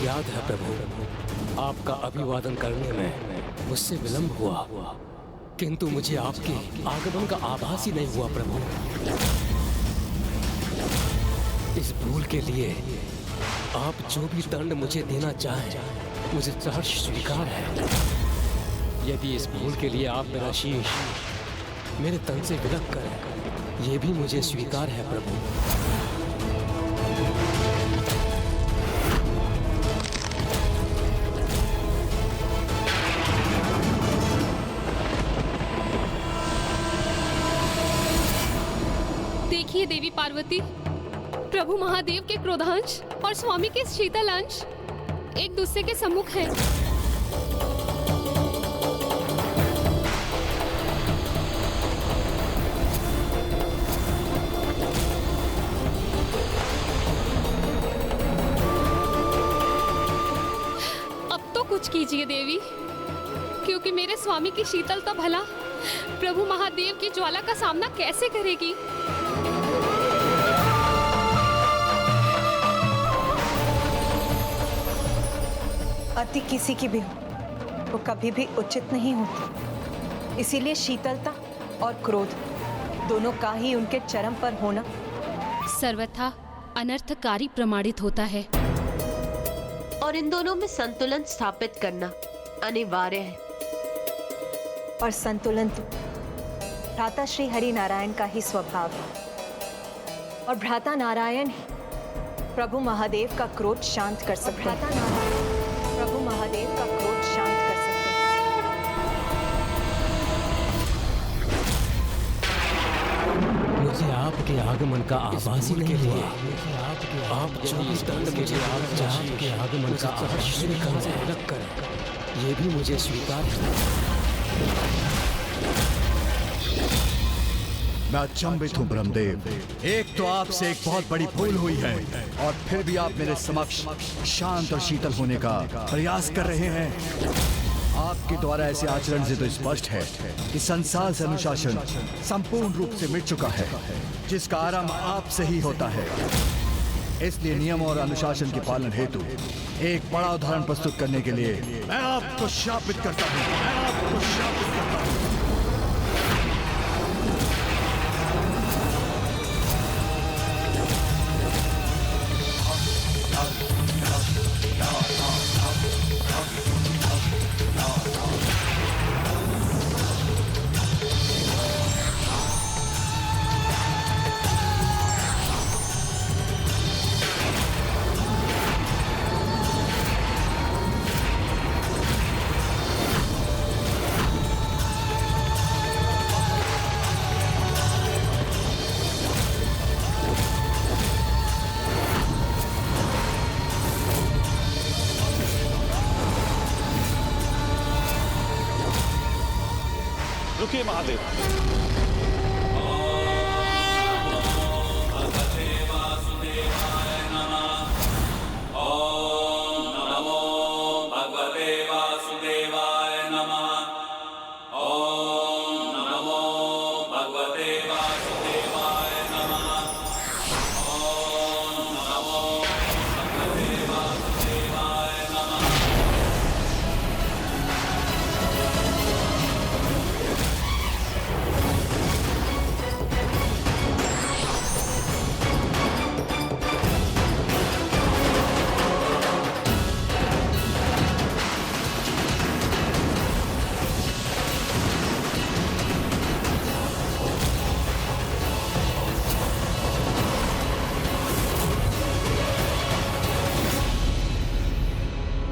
याद है प्रभु, आपका अभिवादन करने में मुझसे विलंब हुआ, किंतु मुझे आपके आगमन का आभास ही नहीं हुआ प्रभु। इस भूल के लिए आप जो भी दंड मुझे देना चाहें, मुझे सहर्ष स्वीकार है। यदि इस भूल के लिए आप मेरा शीश मेरे तन से विलग करें, ये भी मुझे स्वीकार है प्रभु। देखिए देवी पार्वती, प्रभु महादेव के क्रोधांश और स्वामी के शीतल अंश एक दूसरे के सम्मुख हैं। अब तो कुछ कीजिए देवी, क्योंकि मेरे स्वामी की शीतलता भला प्रभु महादेव की ज्वाला का सामना कैसे करेगी। अति किसी की भी हो, वो कभी भी उचित नहीं होती। इसीलिए शीतलता और क्रोध दोनों का ही उनके चरम पर होना सर्वथा अनर्थकारी प्रमाणित होता है और इन दोनों में संतुलन स्थापित करना अनिवार्य है। और संतुलन तो भ्राता श्री हरि नारायण का ही स्वभाव है, और भ्राता नारायण ही प्रभु महादेव का क्रोध शांत कर सकते हैं। प्रभु महादेव का क्रोध शांत कर सकते हैं। मुझे आपके आगमन का आभास ही नहीं हुआ। आप जो इस दंड मुझे आपके आगमन का आभास विलग करें, ये भी मुझे स्वीकार है। मैं अचंभित हूँ ब्रह्मदेव। एक तो आपसे एक बहुत बड़ी भूल हुई है, और फिर भी आप मेरे समक्ष शांत और शीतल होने का प्रयास कर रहे हैं। आपके द्वारा ऐसे आचरण से तो स्पष्ट है कि संसार से अनुशासन संपूर्ण रूप से मिट चुका है, जिसका आरंभ आपसे ही होता है। इसलिए नियम और अनुशासन के पालन हेतु एक बड़ा उदाहरण प्रस्तुत करने के लिए मैं आपको शापित करता हूँ। रुकिए महादेव।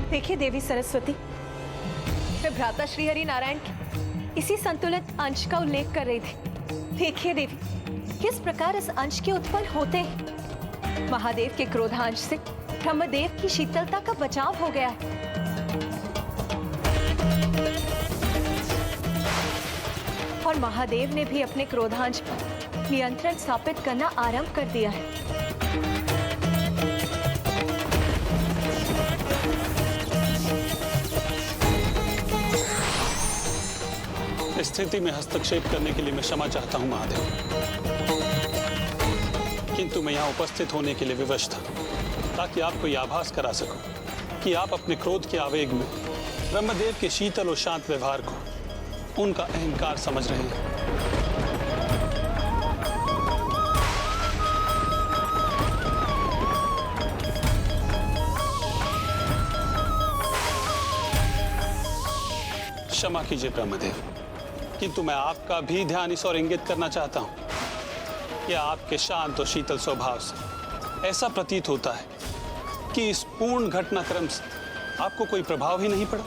देखिए देवी सरस्वती, मैं भ्राता श्री हरि नारायण के इसी संतुलित अंश का उल्लेख कर रही थी। देखिए देवी, किस प्रकार इस अंश के उत्पन्न होते हैं। महादेव के क्रोधांश से ब्रह्मदेव की शीतलता का बचाव हो गया है, और महादेव ने भी अपने क्रोधांश पर नियंत्रण स्थापित करना आरंभ कर दिया है। स्थिति में हस्तक्षेप करने के लिए मैं क्षमा चाहता हूं महादेव, किंतु मैं यहाँ उपस्थित होने के लिए विवश था, ताकि आपको यह आभास करा सकूं कि आप अपने क्रोध के आवेग में ब्रह्मदेव के शीतल और शांत व्यवहार को उनका अहंकार समझ रहे हैं। क्षमा कीजिए ब्रह्मदेव, किंतु मैं आपका भी ध्यान इस और इंगित करना चाहता हूं कि आपके शांत और शीतल स्वभाव से ऐसा प्रतीत होता है कि इस पूर्ण घटनाक्रम से आपको कोई प्रभाव ही नहीं पड़ा।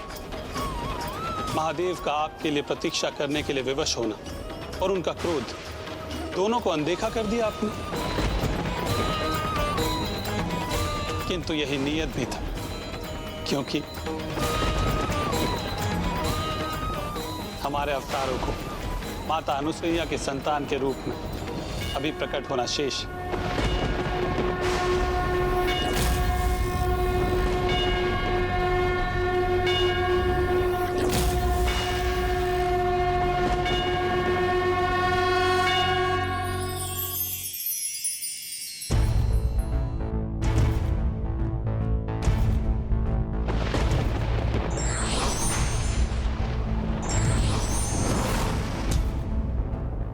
महादेव का आपके लिए प्रतीक्षा करने के लिए विवश होना और उनका क्रोध दोनों को अनदेखा कर दिया आपने। किंतु यही नियत भी था, क्योंकि हमारे अवतारों को माता अनुसुईया के संतान के रूप में अभी प्रकट होना शेष।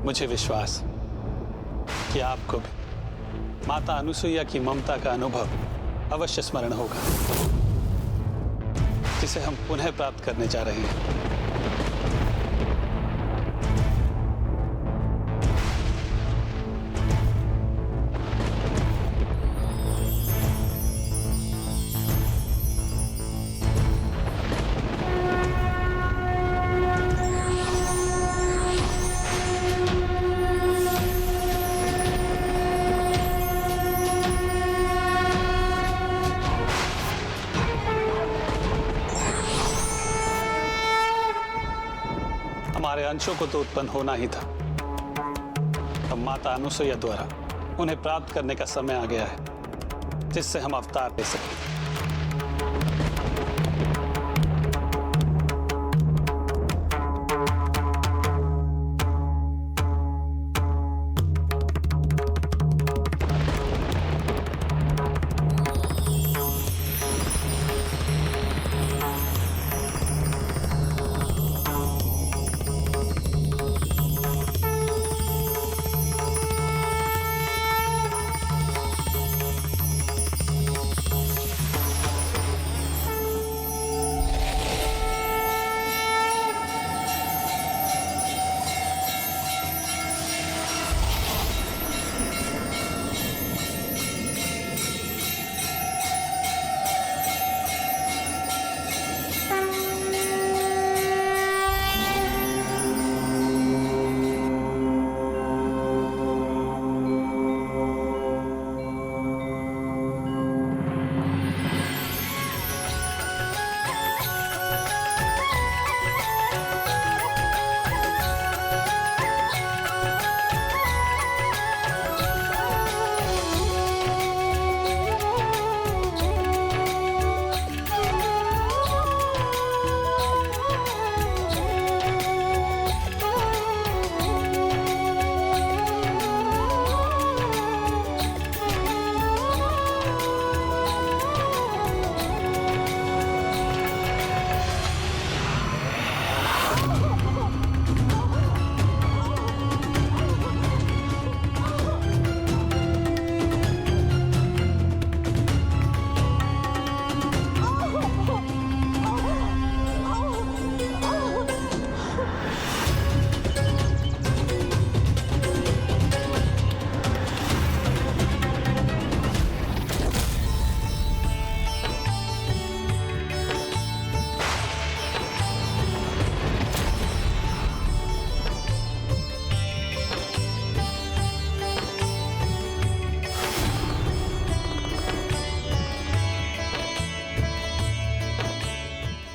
मुझे विश्वास कि आपको भी माता अनुसुईया की ममता का अनुभव अवश्य स्मरण होगा, जिसे हम पुनः प्राप्त करने जा रहे हैं। हमारे अंशों को तो उत्पन्न होना ही था। अब माता अनुसुईया द्वारा उन्हें प्राप्त करने का समय आ गया है, जिससे हम अवतार ले सकें।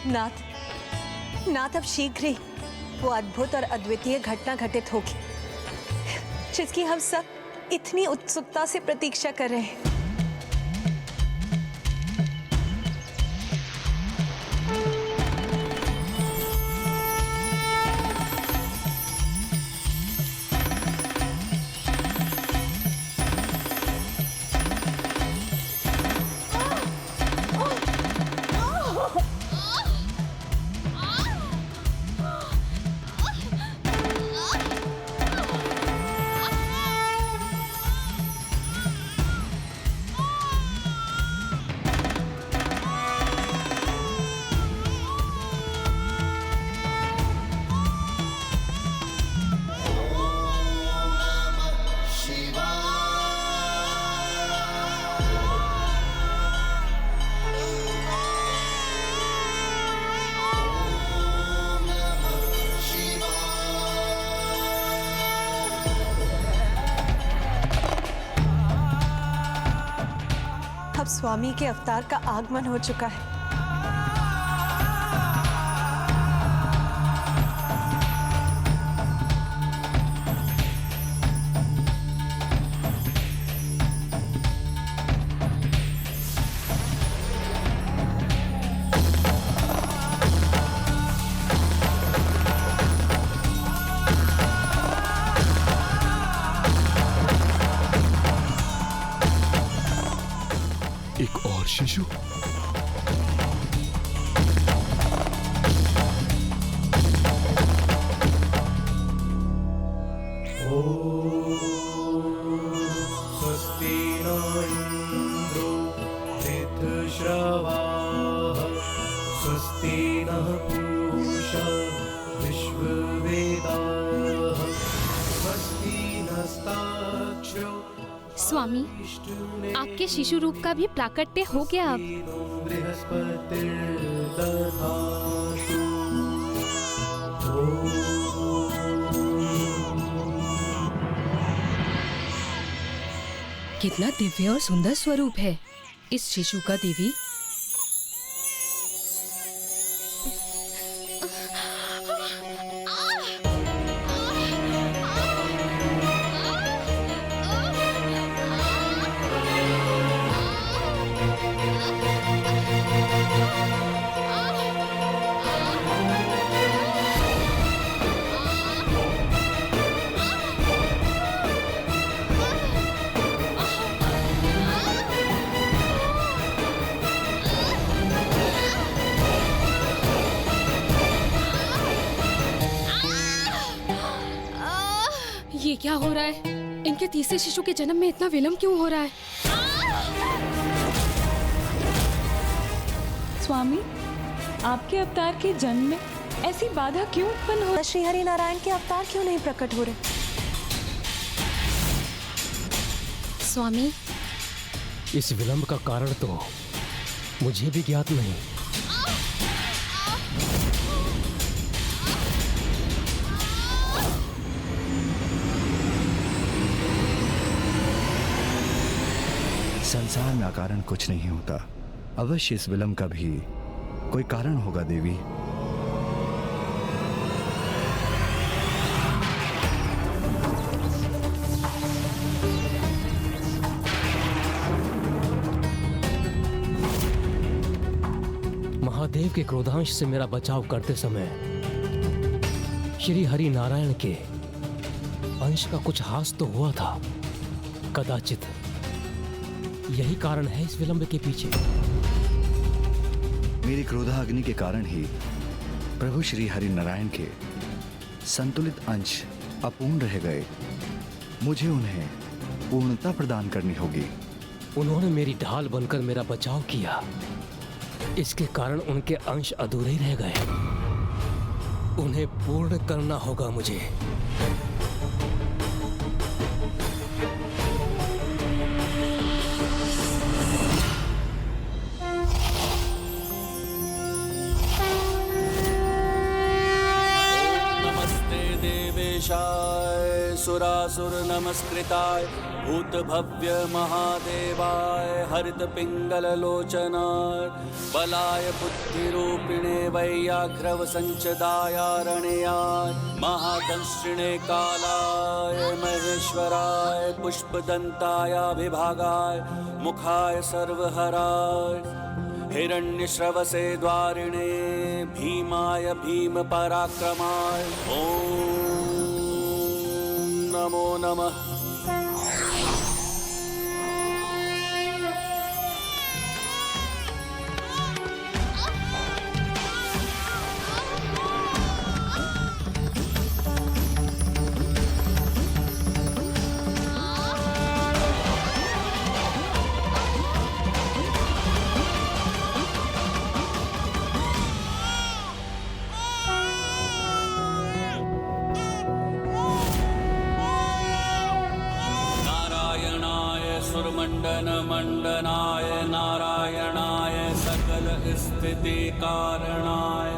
नाथ, नाथ अब शीघ्र ही वो अद्भुत और अद्वितीय घटना घटित होगी, जिसकी हम सब इतनी उत्सुकता से प्रतीक्षा कर रहे हैं। स्वामी के अवतार का आगमन हो चुका है। एक और शिशु। स्वस्ति नो इंद्रो वृद्धश्रवाः स्वस्ति नः पूषा विश्ववेदाः स्वस्ति नस्ताक्षो स्वामी, आपके शिशु रूप का भी प्राकट्य हो गया अब। बृहस्पतिर्दधातु। कितना दिव्य और सुंदर स्वरूप है इस शिशु का देवी। ये क्या हो रहा है? इनके तीसरे शिशु के जन्म में इतना विलंब क्यों हो रहा है? स्वामी, आपके अवतार के जन्म में ऐसी बाधा क्यों उत्पन्न हो? श्री हरि नारायण के अवतार क्यों नहीं प्रकट हो रहे? स्वामी, इस विलंब का कारण तो मुझे भी ज्ञात नहीं। संसार में अकारण कुछ नहीं होता। अवश्य इस विलंब का भी कोई कारण होगा देवी। महादेव के क्रोधांश से मेरा बचाव करते समय श्री हरि नारायण के अंश का कुछ हास तो हुआ था। कदाचित यही कारण है इस विलंब के पीछे। मेरी क्रोधाग्नि के कारण ही प्रभु श्री हरि नारायण के संतुलित अंश अपूर्ण रह गए। मुझे उन्हें पूर्णता प्रदान करनी होगी। उन्होंने मेरी ढाल बनकर मेरा बचाव किया, इसके कारण उनके अंश अधूरे रह गए। उन्हें पूर्ण करना होगा मुझे। सुरासुर नमस्कृताय भूत भव्य महादेवाय हरित पिंगल लोचनाय बलाय बुद्धिरूपिणे वैयाघ्रव संचदाय रणयाय महादंशिणे कालाय महेश्वराय पुष्पदंताय विभागाय मुखाय सर्वहराय हिरण्यश्रवसे द्वारिणे भीमाय भीम पराक्रमाय ओम नमो नमः। मंडनाय नारायणाय सकल स्थिति कारणाय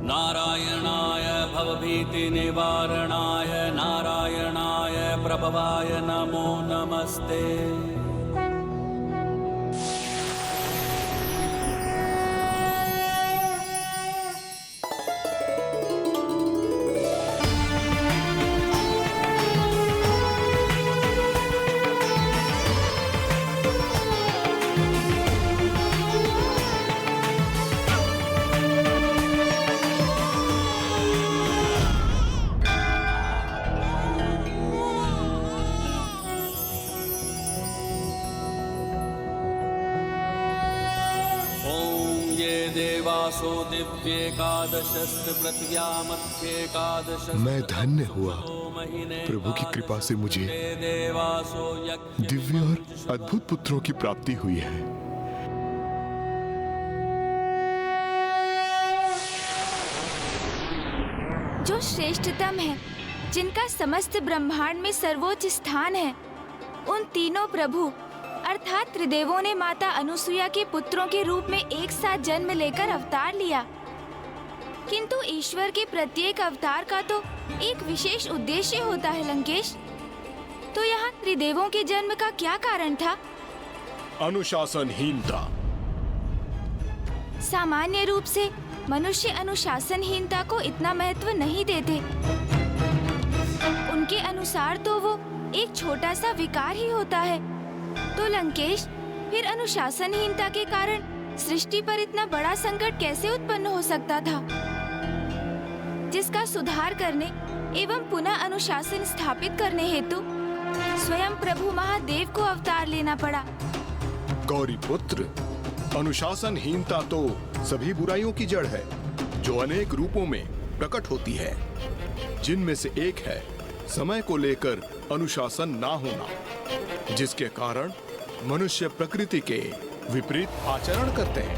नारायणाय भवभीति निवारणाय नारायणाय प्रभवाय नमो नमस्ते। देवासो दिव्येकादशस्त पृथिव्यामध्येकादश। मैं धन्य हुआ, प्रभु की कृपा से मुझे दिव्य और अद्भुत पुत्रों की प्राप्ति हुई है। जो श्रेष्ठतम है, जिनका समस्त ब्रह्मांड में सर्वोच्च स्थान है, उन तीनों प्रभु अर्थात त्रिदेवों ने माता अनुसुईया के पुत्रों के रूप में एक साथ जन्म लेकर अवतार लिया। किंतु ईश्वर के प्रत्येक अवतार का तो एक विशेष उद्देश्य होता है लंकेश। तो यहाँ त्रिदेवों के जन्म का क्या कारण था? अनुशासनहीनता। सामान्य रूप से मनुष्य अनुशासनहीनता को इतना महत्व नहीं देते। उनके अनुसार तो वो एक छोटा सा विकार ही होता है। तो लंकेश, फिर अनुशासनहीनता के कारण सृष्टि पर इतना बड़ा संकट कैसे उत्पन्न हो सकता था, जिसका सुधार करने एवं पुनः अनुशासन स्थापित करने हेतु स्वयं प्रभु महादेव को अवतार लेना पड़ा? गौरी पुत्र, अनुशासनहीनता तो सभी बुराइयों की जड़ है, जो अनेक रूपों में प्रकट होती है, जिनमें से एक है समय को लेकर अनुशासन ना होना, जिसके कारण मनुष्य प्रकृति के विपरीत आचरण करते हैं।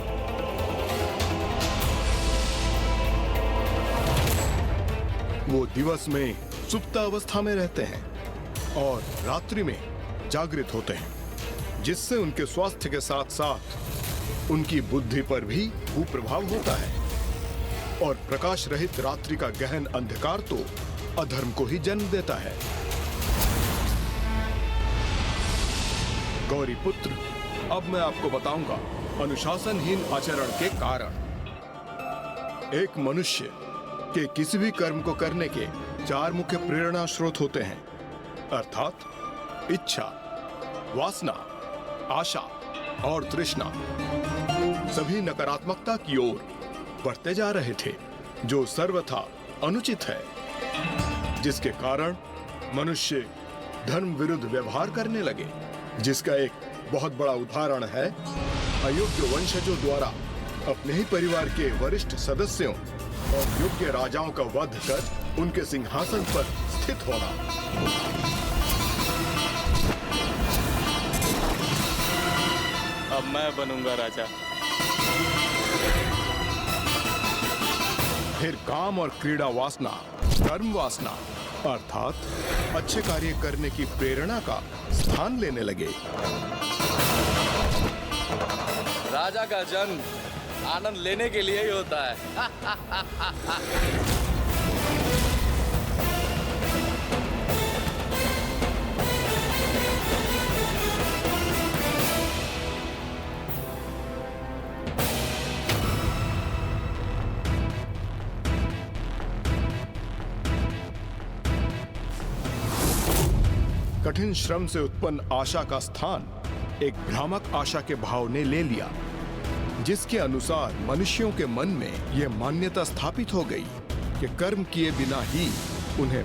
वो दिवस में सुप्तावस्था में रहते हैं और रात्रि में जागृत होते हैं, जिससे उनके स्वास्थ्य के साथ साथ उनकी बुद्धि पर भी कुप्रभाव होता है। और प्रकाश रहित रात्रि का गहन अंधकार तो अधर्म को ही जन्म देता है। गौरी पुत्र, अब मैं आपको बताऊंगा अनुशासनहीन आचरण के कारण। एक मनुष्य के किसी भी कर्म को करने के 4 मुख्य प्रेरणा स्रोत होते हैं, अर्थात इच्छा, वासना, आशा और तृष्णा। सभी नकारात्मकता की ओर बढ़ते जा रहे थे, जो सर्वथा अनुचित है, जिसके कारण मनुष्य धर्म विरुद्ध व्यवहार करने लगे, जिसका एक बहुत बड़ा उदाहरण है अयोग्य वंशजों द्वारा अपने ही परिवार के वरिष्ठ सदस्यों और योग्य राजाओं का वध कर उनके सिंहासन पर स्थित होना। अब मैं बनूंगा राजा। फिर काम और क्रीड़ा वासना, कर्म वासना अर्थात अच्छे कार्य करने की प्रेरणा का स्थान लेने लगे। राजा का जन्म आनंद लेने के लिए ही होता है। कठिन श्रम से उत्पन्न आशा का स्थान एक भ्रामक आशा के भाव ने ले लिया, जिसके अनुसार मनुष्यों के मन में यह मान्यता स्थापित हो गई कि कर्म किए बिना ही उन्हें